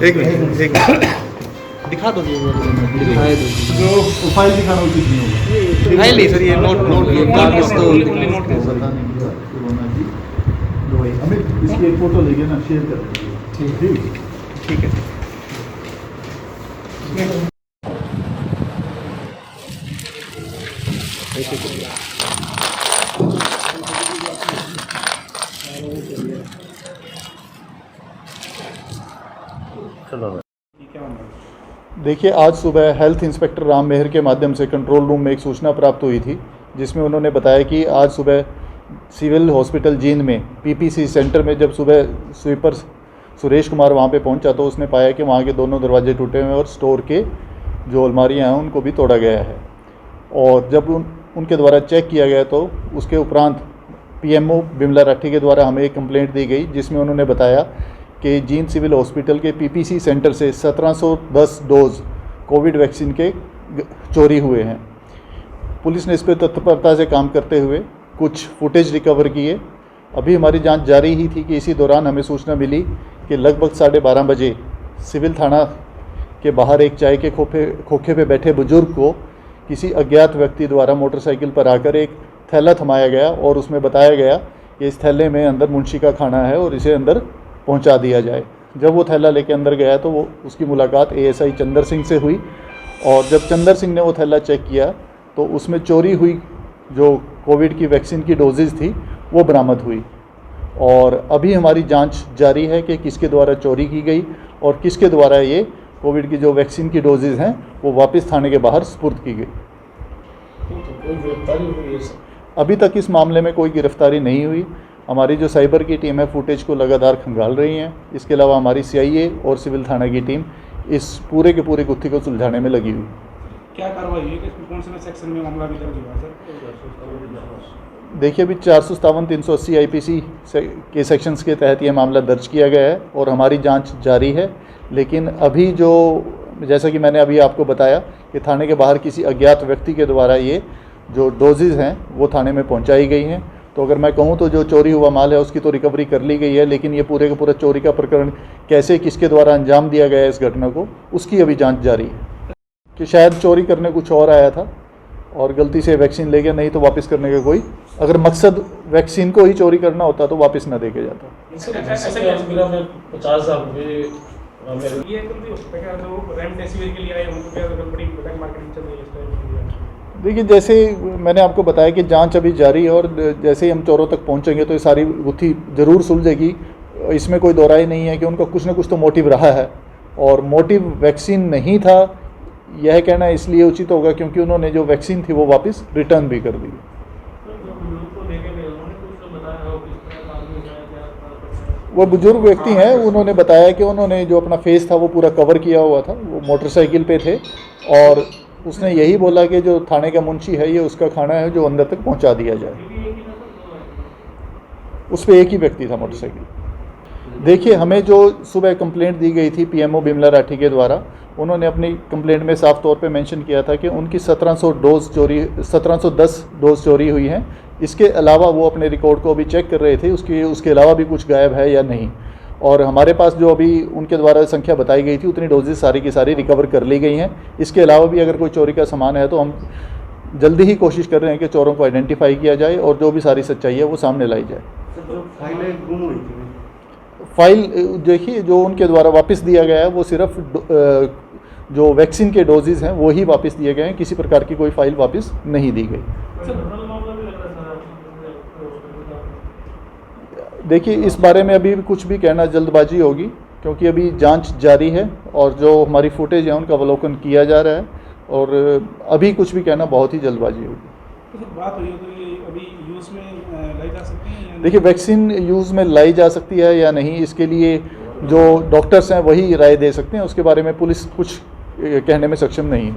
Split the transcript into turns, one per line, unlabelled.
एक मिनट दिखा दो जी,
जो फाइल दिखाना उचित नहीं होगा।
फाइल नहीं सर, ये नोट कागज तो नोट कर
पता नहीं क्या कोरोना की दवाई हमें इसकी एक फोटो लेके ना शेयर कर दीजिए।
ठीक है।
देखिए, आज सुबह हेल्थ इंस्पेक्टर राम मेहर के माध्यम से कंट्रोल रूम में एक सूचना प्राप्त हुई थी, जिसमें उन्होंने बताया कि आज सुबह सिविल हॉस्पिटल जींद में पीपीसी सेंटर में जब सुबह स्वीपर सुरेश कुमार वहां पे पहुंचा तो उसने पाया कि वहां के दोनों दरवाजे टूटे हुए हैं और स्टोर के जो अलमारियां हैं उनको भी तोड़ा गया है। और जब उनके द्वारा चेक किया गया तो उसके उपरांत पीएमओ बिमला राठी के द्वारा हमें एक कंप्लेंट दी गई, जिसमें उन्होंने बताया कि जींद सिविल हॉस्पिटल के पीपीसी सेंटर से 1710 डोज कोविड वैक्सीन के चोरी हुए हैं। पुलिस ने इस पर तत्परता से काम करते हुए कुछ फुटेज रिकवर किए। अभी हमारी जांच जारी ही थी कि इसी दौरान हमें सूचना मिली कि लगभग 12:30 बजे सिविल थाना के बाहर एक चाय के खोखे पे बैठे बुजुर्ग को किसी अज्ञात व्यक्ति द्वारा मोटरसाइकिल पर आकर एक थैला थमाया गया और उसमें बताया गया कि इस थैले में अंदर मुंशी का खाना है और इसे अंदर पहुंचा दिया जाए। जब वो थैला लेके अंदर गया तो वो उसकी मुलाकात एएसआई चंदर सिंह से हुई और जब चंदर सिंह ने वो थैला चेक किया तो उसमें चोरी हुई जो कोविड की वैक्सीन की डोजेज़ थी वो बरामद हुई। और अभी हमारी जांच जारी है कि किसके द्वारा चोरी की गई और किसके द्वारा ये कोविड की जो वैक्सीन की डोजेज़ हैं वो वापस थाने के बाहर सुपुर्द की गई। अभी तक इस मामले में कोई गिरफ्तारी नहीं हुई। हमारी जो साइबर की टीम है फुटेज को लगातार खंगाल रही हैं। इसके अलावा हमारी सीआईए और सिविल थाना की टीम इस पूरे के पूरे गुत्थी को सुलझाने में लगी हुई।
क्या कार्रवाई है कि कौन से सेक्शन में मामला भी दर्ज हुआ सर?
देखिए, अभी 457 380 आईपीसी के सेक्शंस के तहत ये मामला दर्ज किया गया है और हमारी जांच जारी है। लेकिन अभी जो जैसा कि मैंने अभी आपको बताया कि थाने के बाहर किसी अज्ञात व्यक्ति के द्वारा ये जो डोजेज़ हैं वो थाने में पहुंचाई गई हैं। तो अगर मैं कहूं तो जो चोरी हुआ माल है उसकी तो रिकवरी कर ली गई है, लेकिन ये पूरे का पूरा चोरी का प्रकरण कैसे किसके द्वारा अंजाम दिया गया है इस घटना को, उसकी अभी जांच जारी है। कि शायद चोरी करने कुछ और आया था और गलती से वैक्सीन ले गया, नहीं तो वापस करने का कोई, अगर मकसद वैक्सीन को ही चोरी करना होता तो वापस ना दे के जाता। देखिए, जैसे मैंने आपको बताया कि जांच अभी जारी है और जैसे ही हम चोरों तक पहुंचेंगे तो ये सारी गुत्थी ज़रूर सुलझेगी। इसमें कोई दो राय नहीं है कि उनका कुछ ना कुछ तो मोटिव रहा है और मोटिव वैक्सीन नहीं था यह कहना इसलिए उचित होगा क्योंकि उन्होंने जो वैक्सीन थी वो वापस रिटर्न भी कर दी। वो बुजुर्ग व्यक्ति हैं, उन्होंने बताया कि उन्होंने जो अपना फेस था वो पूरा कवर किया हुआ था, वो मोटरसाइकिल पे थे और उसने यही बोला कि जो थाने का मुंशी है ये उसका खाना है जो अंदर तक पहुंचा दिया जाए। उस पर एक ही व्यक्ति था मोटरसाइकिल। देखिए, हमें जो सुबह कंप्लेंट दी गई थी पीएमओ बिमला राठी के द्वारा, उन्होंने अपनी कंप्लेंट में साफ तौर पे मेंशन किया था कि उनकी 1710 डोज चोरी हुई हैं। इसके अलावा वो अपने रिकॉर्ड को अभी चेक कर रहे थे उसके अलावा भी कुछ गायब है या नहीं। और हमारे पास जो अभी उनके द्वारा संख्या बताई गई थी उतनी डोजेज सारी की सारी रिकवर कर ली गई हैं। इसके अलावा भी अगर कोई चोरी का सामान है तो हम जल्दी ही कोशिश कर रहे हैं कि चोरों को आइडेंटिफाई किया जाए और जो भी सारी सच्चाई है वो सामने लाई जाए। फाइल देखिए, जो उनके द्वारा वापस दिया गया है वो सिर्फ जो वैक्सीन के डोजेज हैं वो ही वापस दिए गए हैं, किसी प्रकार की कोई फाइल वापस नहीं दी गई। देखिए, इस बारे में अभी कुछ भी कहना जल्दबाजी होगी क्योंकि अभी जांच जारी है और जो हमारी फुटेज है उनका अवलोकन किया जा रहा है और अभी कुछ भी कहना बहुत ही जल्दबाजी होगी।
बात हुई तो ये अभी यूज़ में लाई जा सकती है?
देखिए, वैक्सीन यूज़ में लाई जा सकती है या नहीं इसके लिए जो डॉक्टर्स हैं वही राय दे सकते हैं, उसके बारे में पुलिस कुछ कहने में सक्षम नहीं है।